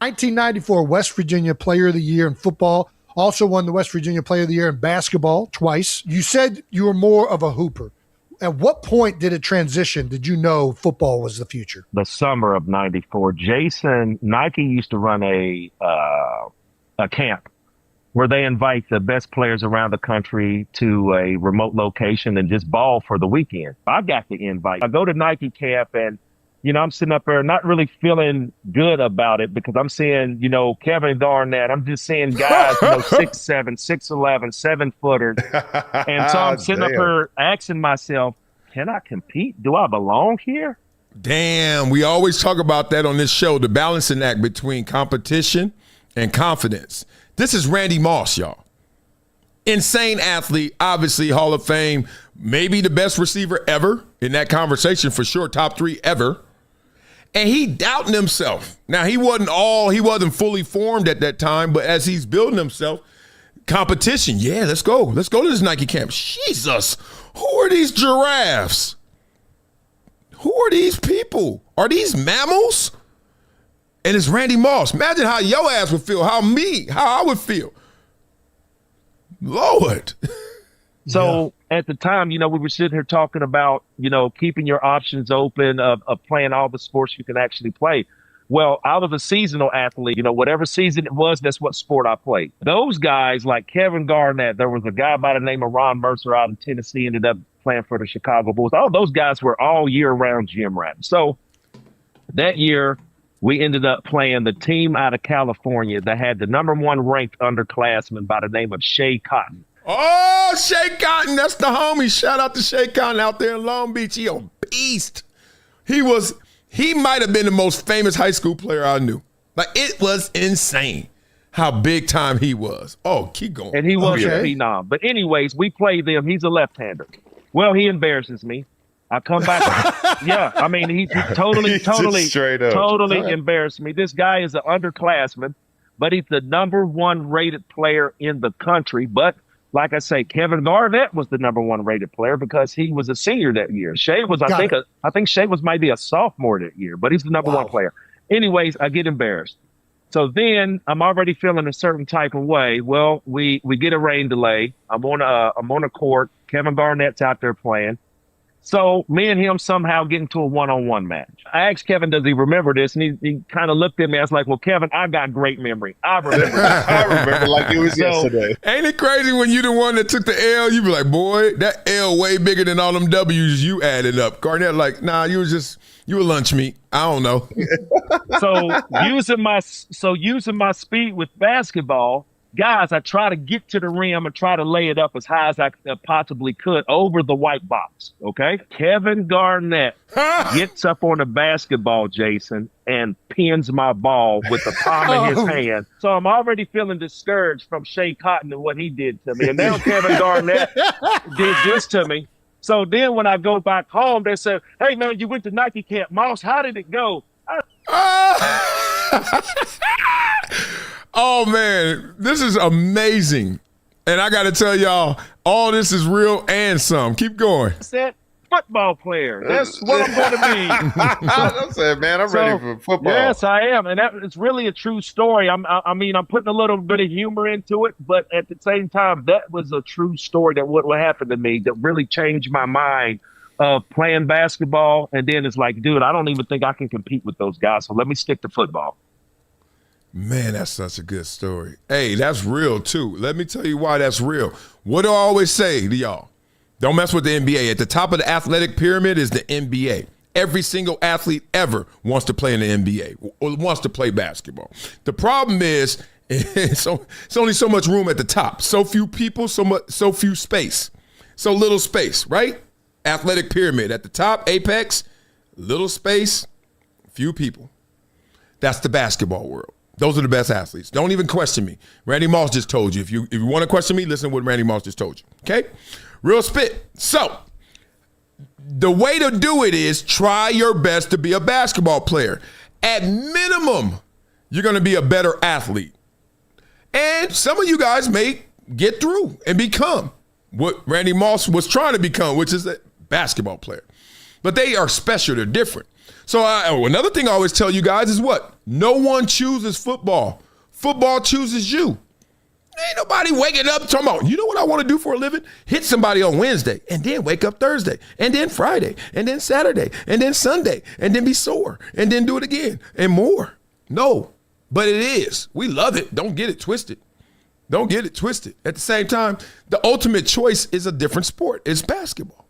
1994 West Virginia Player of the Year in football. Also won the West Virginia Player of the Year in basketball twice. You said you were more of a hooper. At what point did it transition? Did you know football was the future? The summer of 94. Nike used to run a camp where they invite the best players around the country to a remote location and just ball for the weekend. I got the invite. I go to Nike camp and, I'm sitting up there not really feeling good about it because I'm seeing, Kevin Garnett. I'm just seeing guys, 6'7", 6'11", 7-footers. And so I'm sitting up here asking myself, can I compete? Do I belong here? Damn, we always talk about that on this show, the balancing act between competition and confidence. This is Randy Moss, y'all. Insane athlete, obviously Hall of Fame, maybe the best receiver ever in that conversation for sure, top 3 ever. And he doubting himself. Now, he wasn't fully formed at that time, but as he's building himself, competition, yeah, let's go. Let's go to this Nike camp. Jesus, who are these giraffes? Who are these people? Are these mammals? And it's Randy Moss. Imagine how your ass would feel, how I would feel. Lord. So at the time, we were sitting here talking about, keeping your options open of playing all the sports you can actually play. Well, I was a seasonal athlete, whatever season it was, that's what sport I played. Those guys like Kevin Garnett, there was a guy by the name of Ron Mercer out in Tennessee, ended up playing for the Chicago Bulls. All those guys were all year round gym rats. So that year we ended up playing the team out of California that had the #1 ranked underclassman by the name of Shea Cotton. Oh, Shea Cotton, that's the homie. Shout out to Shea Cotton out there in Long Beach. He a beast. He might have been the most famous high school player I knew. Like, it was insane how big time he was. Oh, keep going. And he was a phenom. But anyways, we played them. He's a left-hander. Well, he embarrasses me. I come back. Yeah, I mean, he totally embarrassed me. This guy is an underclassman, but he's the #1 rated player in the country. But like I say, Kevin Garnett was the #1 rated player because he was a senior that year. Shea was, I think Shea was maybe a sophomore that year, but he's the #1 player. Anyways, I get embarrassed. So then I'm already feeling a certain type of way. Well, we get a rain delay. I'm on a court. Kevin Garnett's out there playing. So me and him somehow get into a one-on-one match. I asked Kevin, does he remember this? And he kind of looked at me. I was like, well, Kevin, I got great memory. I remember. I remember like it was yesterday. Ain't it crazy when you the one that took the L? You be like, boy, that L way bigger than all them W's you added up. Garnett like, nah, you a lunch meat. I don't know. So using my speed with basketball, guys, I try to get to the rim and try to lay it up as high as I possibly could over the white box, okay? Kevin Garnett gets up on the basketball, Jason, and pins my ball with the palm of his hand. So I'm already feeling discouraged from Shea Cotton and what he did to me. And now Kevin Garnett did this to me. So then when I go back home, they said, hey, man, you went to Nike camp. Moss, how did it go? Oh, man, this is amazing. And I got to tell y'all, all this is real and some. Keep going. I said, football player. That's what I'm going to be. I said, man, I'm ready for football. Yes, I am. And it's really a true story. I'm putting a little bit of humor into it, but at the same time, that was a true story that what happened to me that really changed my mind of playing basketball. And then it's like, dude, I don't even think I can compete with those guys. So let me stick to football. Man, that's such a good story. Hey, that's real, too. Let me tell you why that's real. What do I always say to y'all? Don't mess with the NBA. At the top of the athletic pyramid is the NBA. Every single athlete ever wants to play in the NBA or wants to play basketball. The problem is it's only so much room at the top. So few people, so few space. So little space, right? Athletic pyramid. At the top, apex, little space, few people. That's the basketball world. Those are the best athletes. Don't even question me. Randy Moss just told you. If you want to question me, listen to what Randy Moss just told you. Okay? Real spit. So, the way to do it is try your best to be a basketball player. At minimum, you're going to be a better athlete. And some of you guys may get through and become what Randy Moss was trying to become, which is a basketball player. But they are special. They're different. So another thing I always tell you guys is what? No one chooses football. Football chooses you. Ain't nobody waking up talking about, you know what I want to do for a living? Hit somebody on Wednesday and then wake up Thursday and then Friday and then Saturday and then Sunday and then be sore and then do it again and more. No, but it is. We love it. Don't get it twisted. Don't get it twisted. At the same time, the ultimate choice is a different sport. It's basketball.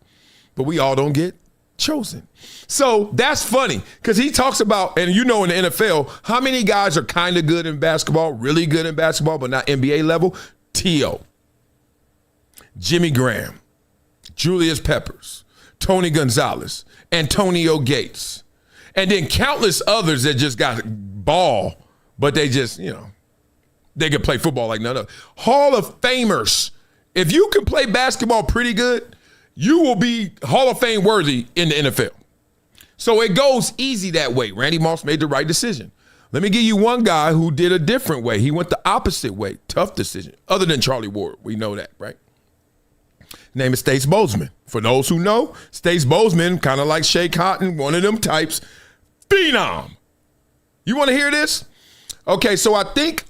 But we all don't get chosen. So that's funny because he talks about, and you know in the NFL, how many guys are kind of good in basketball, really good in basketball, but not NBA level? T.O., Jimmy Graham, Julius Peppers, Tony Gonzalez, Antonio Gates, and then countless others that just got ball, but they just, they can play football like none other. Hall of Famers. If you can play basketball pretty good, you will be Hall of Fame worthy in the NFL. So it goes easy that way. Randy Moss made the right decision. Let me give you one guy who did a different way. He went the opposite way. Tough decision. Other than Charlie Ward. We know that, right? Name is Stace Boseman. For those who know, Stace Boseman, kind of like Shea Cotton, one of them types, phenom. You want to hear this? Okay, so I think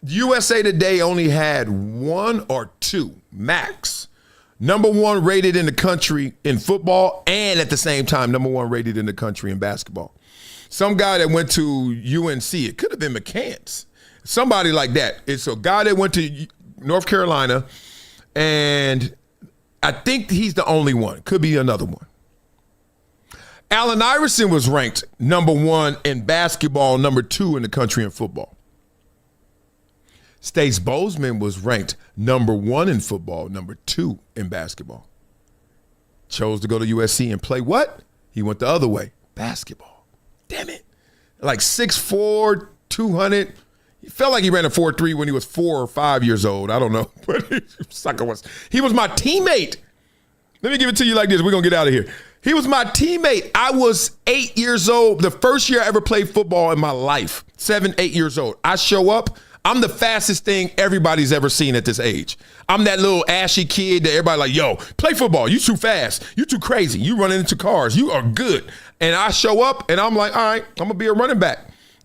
USA Today only had one or two, max, number one rated in the country in football and at the same time, number one rated in the country in basketball. Some guy that went to UNC, it could have been McCants, somebody like that. It's a guy that went to North Carolina, and I think he's the only one. Could be another one. Allen Iverson was ranked number one in basketball, number two in the country in football. Stace Boseman was ranked number one in football, number two in basketball. Chose to go to USC and play what? He went the other way, basketball. Damn it. Like 6'4", 200. He felt like he ran a 4.3 when he was 4 or 5 years old. I don't know. But he was my teammate. Let me give it to you like this. We're going to get out of here. He was my teammate. I was 8 years old. The first year I ever played football in my life. 7, 8 years old. I show up. I'm the fastest thing everybody's ever seen at this age. I'm that little ashy kid that everybody like, yo, play football. You too fast. You too crazy. You running into cars. You are good. And I show up and I'm like, all right, I'm going to be a running back.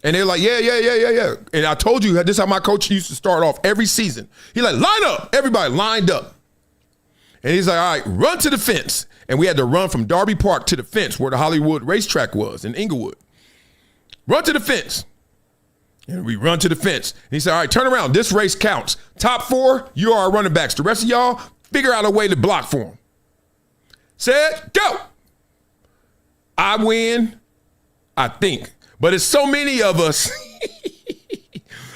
And they're like, yeah. And I told you, this is how my coach used to start off every season. He's like, line up. Everybody lined up. And he's like, all right, run to the fence. And we had to run from Darby Park to the fence where the Hollywood racetrack was in Inglewood. Run to the fence. And we run to the fence. And he said, all right, turn around. This race counts. Top 4, you are our running backs. The rest of y'all, figure out a way to block for them. Said, go. I win, I think. But it's so many of us.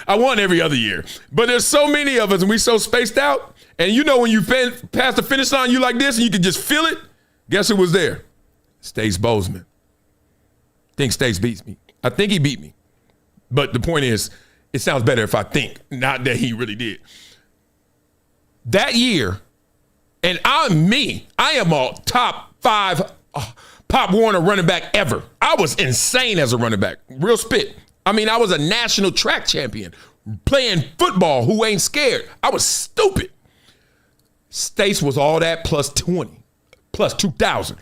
I won every other year. But there's so many of us and we so spaced out. And you know when you pass the finish line, you like this and you can just feel it. Guess who was there? Stace Boseman. Think Stace beats me. I think he beat me. But the point is, it sounds better if I think, not that he really did. That year, and I am a top 5 Pop Warner running back ever. I was insane as a running back. Real spit. I mean, I was a national track champion playing football who ain't scared. I was stupid. Stace was all that plus 20, plus 2,000.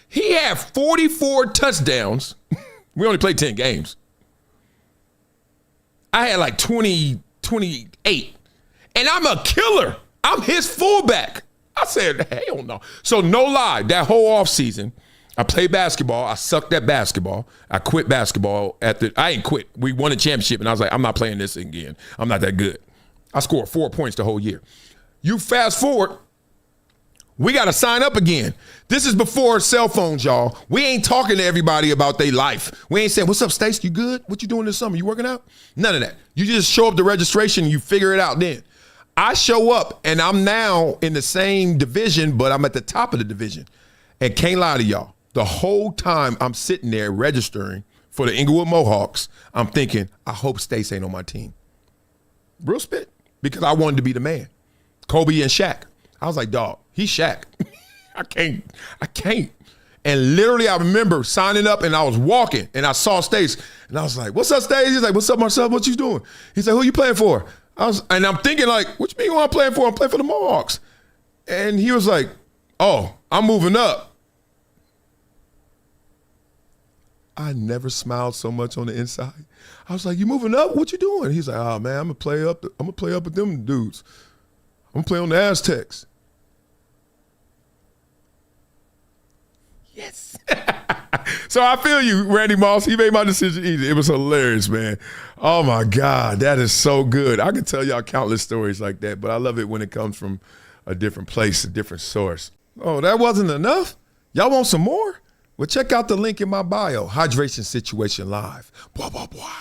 He had 44 touchdowns. We only played 10 games. I had like 20, 28. And I'm a killer. I'm his fullback. I said, hell no. So no lie, that whole offseason, I played basketball. I sucked at basketball. I quit basketball I ain't quit. We won a championship, and I was like, I'm not playing this again. I'm not that good. I scored 4 points the whole year. You fast forward, we got to sign up again. This is before cell phones, y'all. We ain't talking to everybody about their life. We ain't saying, what's up, Stace? You good? What you doing this summer? You working out? None of that. You just show up to registration. You figure it out then. I show up, and I'm now in the same division, but I'm at the top of the division. And can't lie to y'all. The whole time I'm sitting there registering for the Inglewood Mohawks, I'm thinking, I hope Stace ain't on my team. Real spit. Because I wanted to be the man. Kobe and Shaq. I was like, dog, he's Shaq. I can't. And literally I remember signing up and I was walking and I saw Stace and I was like, what's up, Stace? He's like, what's up, Marcel? What you doing? He's like, who you playing for? And I'm thinking like, what you mean who I'm playing for? I'm playing for the Mohawks. And he was like, oh, I'm moving up. I never smiled so much on the inside. I was like, "You moving up? What you doing?" He's like, "Oh man, I'm gonna play up with them dudes. I'm gonna play on the Aztecs." Yes. So I feel you, Randy Moss. He made my decision easy. It was hilarious, man. Oh my God, that is so good. I can tell y'all countless stories like that, but I love it when it comes from a different place, a different source. Oh, that wasn't enough? Y'all want some more? Well, check out the link in my bio, Hydration Situation Live. Blah, blah, blah.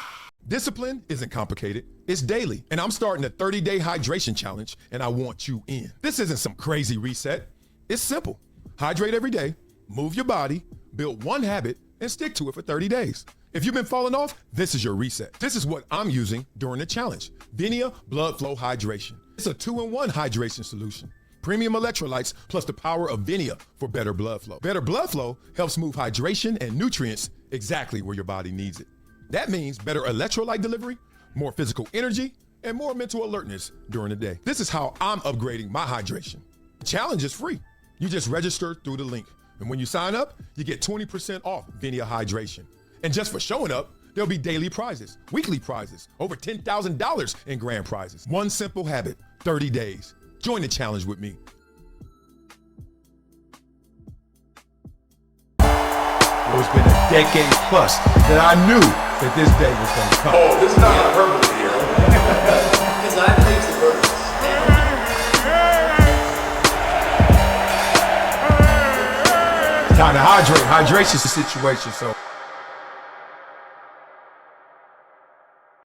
Discipline isn't complicated. It's daily. And I'm starting a 30-day hydration challenge, and I want you in. This isn't some crazy reset. It's simple. Hydrate every day, move your body, build one habit, and stick to it for 30 days. If you've been falling off, this is your reset. This is what I'm using during the challenge. VINIA Blood Flow Hydration. It's a 2-in-1 hydration solution. Premium electrolytes plus the power of VINIA for better blood flow. Better blood flow helps move hydration and nutrients exactly where your body needs it. That means better electrolyte delivery, more physical energy, and more mental alertness during the day. This is how I'm upgrading my hydration. The challenge is free. You just register through the link. And when you sign up, you get 20% off VINIA Hydration. And just for showing up, there'll be daily prizes, weekly prizes, over $10,000 in grand prizes. One simple habit, 30 days. Join the challenge with me. It's been a decade plus that I knew that this day was going to come. Oh, this is not hyperbole here. Because I believe the purpose. Time to hydrate. Hydration situation. So